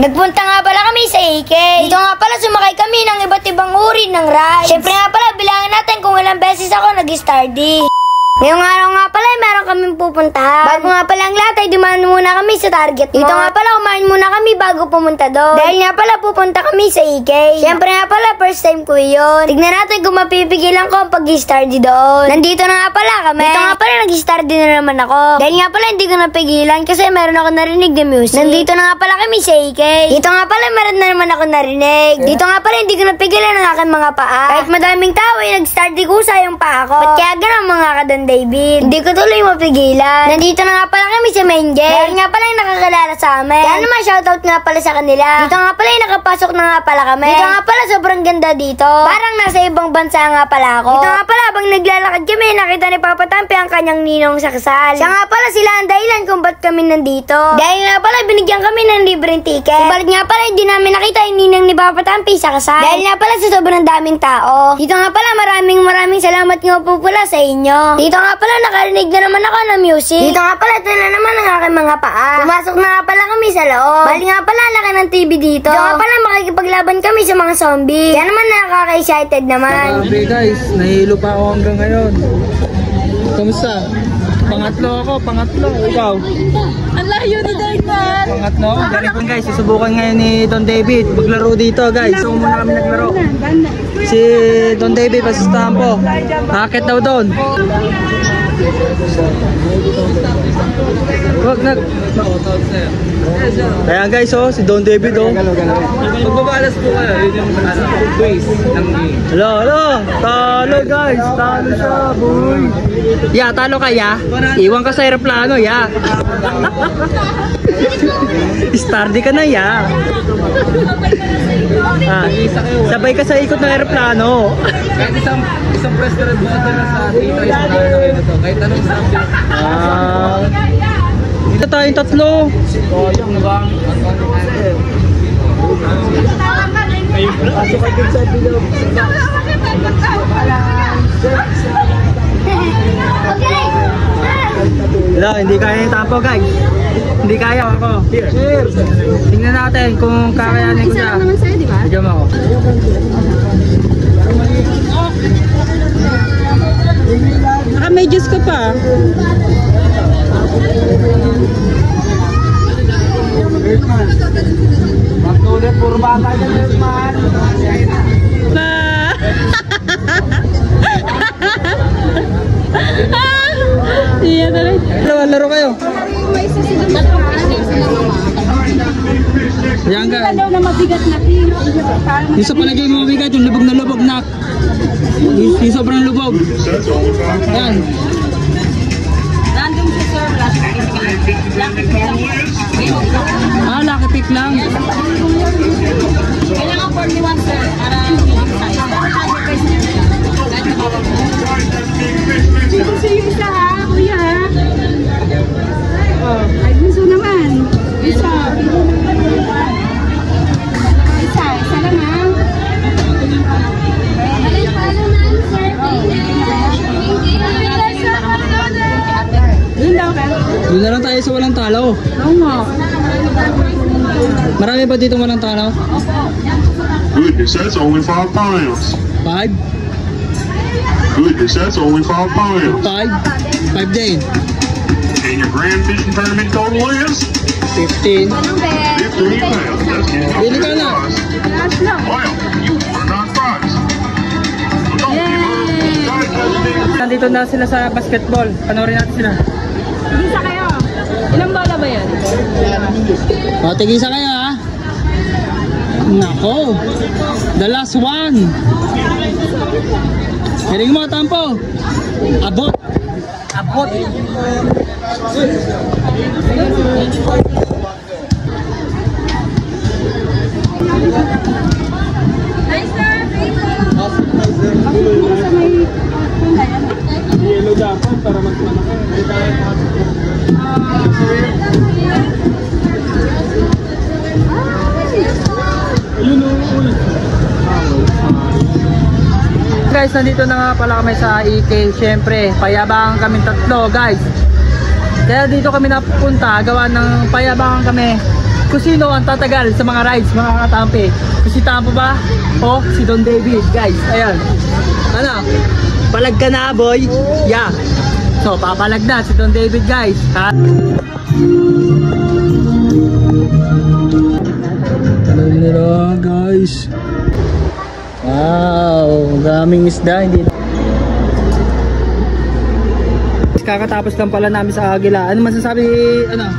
Nagpunta nga pala kami sa AK. Dito nga pala sumakay kami ng iba't ibang uri ng rides. Siyempre nga pala, bilangin natin kung ilang beses ako nag-Star D. Ngayong araw nga pala ay meron kaming pupuntahan. Bago nga pala ang lahat ay dumaan muna kami sa Target Mall. Dito nga pala kumain muna kami bago pumunta doon. Dahil nga pala pupunta kami sa EK. Siyempre nga pala first time ko yun. Tignan natin kung mapipigilan ko ang pag-Star D doon. Nandito na nga pala kami. Dito nga pala nag-Star D na naman ako. Dahil nga pala hindi ko napigilan kasi meron ako narinig na music. Nandito na nga pala kami sa EK. Dito nga pala meron na naman ako narinig. Dito nga pala hindi ko napigilan ang aking mga paa. Kahit madaming tao ay nag-Star D kusa yung paa ko. Ba't kaya ganun mga kadan David? Hindi ko tuloy mapigilan. Nandito na nga pala kami sa main gate. Meron nga pala yung nakakilala sa amin. Kaya naman shoutout nga pala sa kanila. Dito nga pala yung nakapasok na nga pala kami. Dito nga pala sobrang ganda dito. Parang nasa ibang bansa nga pala ako. Dito nga pala habang naglalakad kami, nakita ni Papa Tampi ang kanyang ninong sa kasal. Siya nga pala sila ang dahilan kung ba't kami nandito. Dahil nga pala binigyan kami ng libreng ticket. Subalit nga pala hindi namin nakita yung ninang ni Papa Tampi sa kasal. Dahil nga pala sa sobrang daming tao. Dito nga pala maraming salamat nga po pala sa inyo. Dito nga pala nakarinig na naman ako ng music. Dito nga pala ito na naman ang aking mga paa. Pumasok na nga pala kami sa loob. Bali nga pala laki ng TV dito. Dito nga pala makikipaglaban kami sa mga zombie. Kaya naman nakaka-excited naman. Grabe guys, nahilo pa ako hanggang ngayon. Kamusta? Pangatlo. Ikaw? Ang layo ni Dayman. Pangatlo. Ganito guys, susubukan ngayon ni Don David maglaro dito guys. So muna kami naglaro. Si Don David basta po. Hakit daw doon. Wag nag. Ayan guys, oh, si Don David oh. Magbabalas po kayo, yun yung base ng game. Hello. Talo guys, talo siya, boy. Ya, talo ka ya. Iwan ka sa aeroplano ya. Star D ka na ya. Sabay ka sa ikot ng aeroplano. Kahit isang restaurant mo ito na sa 3 tries mo na kayo na to. Kahit anong subject. Dito tayong tatlo. Yung nabang Pasok ka din sa bilog. Wala, hindi kaya yung tapo guys. Hindi kaya ako. Cheers! Tingnan natin kung kakayanin ko siya. Isa lang naman sa'yo, di ba? Bigyan mo ako. Naka may juice ka pa. Pagtulit, puro bata dyan man. Iya talaga. Laro kayo. Yan ka. Daw na mabigat na Yung sa palagay mo mabigat, yung lubog na lubog na. Yung sobrang lubog. Yan. Random sa sir, Lucky pick lang. kailangan 41 sir, para medium size. Gusto yung isa ha, kuya ha? Ay, gusto naman. Isa lang ha? Doon na lang tayo sa walang talo. Oo nga. Marami ba dito walang talo? Goodness, that's only 5 pounds. 5? Goodness, that's only 5 pounds. 5? 5 din. And your grand fishing tournament total is 15. 15 pounds. That's getting you Bili ka na. Well, you won our prize. Nandito na sila sa basketball. Panoorin natin sila. Isa kayo. Ilang bola ba yan? O, tigisa kayo ha. Nako. The last one. Hiling mo, Tampo. Abot. Abot. Yellow dapat para mas malaki. Ayun o. Guys, nandito na nga pala kami sa EK. Siyempre, payabangan kami tatlo guys. Kaya dito kami napunta, gawa ng payabangan kami kung sino ang tatagal sa mga rides, mga katampi. Kung si Tampo ba o si Don David, guys. Ayan. Ano? Palag ka na, boy. Yeah. So, papalag na si Don David, guys. Ha? Hello, guys. Wow, daming isda. Hindi na. Kakatapos lang pala namin sa Agila. Ano masasabi,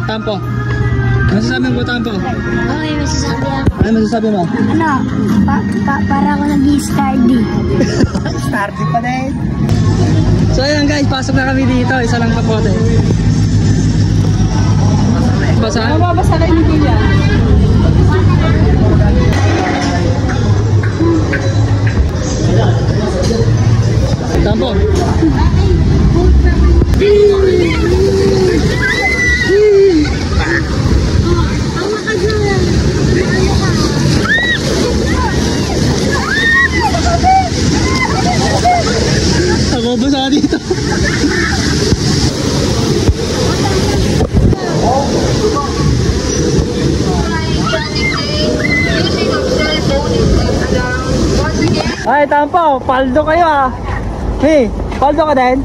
Tampo? Masasabi mo, Tampo? Okay, masasabi ako. Ano masasabi mo? Ano? Para ako nag-i-stardy. Stardy pa din. So ayan guys, pasok na kami dito. Isa lang papote. Basa? Mababasa kayo ni Kilian. Tampo. Ako basa dito. Ay, Tampo, paldo kayo ah. Hey, paldo ka din?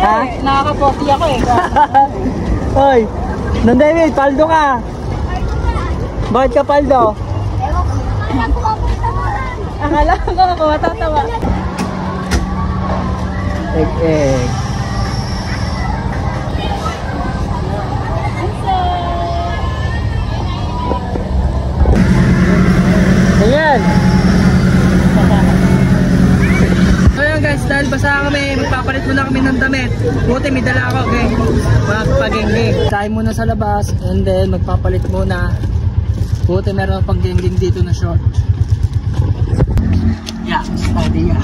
Ha? Nakaka-40 ako eh. Hoy, Don David, paldo ka. Bakit ka paldo? Akala ko ako matatawa. Egg. Ayan. So yun guys, dahil basa kami, magpapalit muna kami ng damit. Buti may dala ako, okay? Magpagengeng. Tayo muna sa labas and then magpapalit muna. Buti meron pang gengeng dito na short. Yeah, study ya.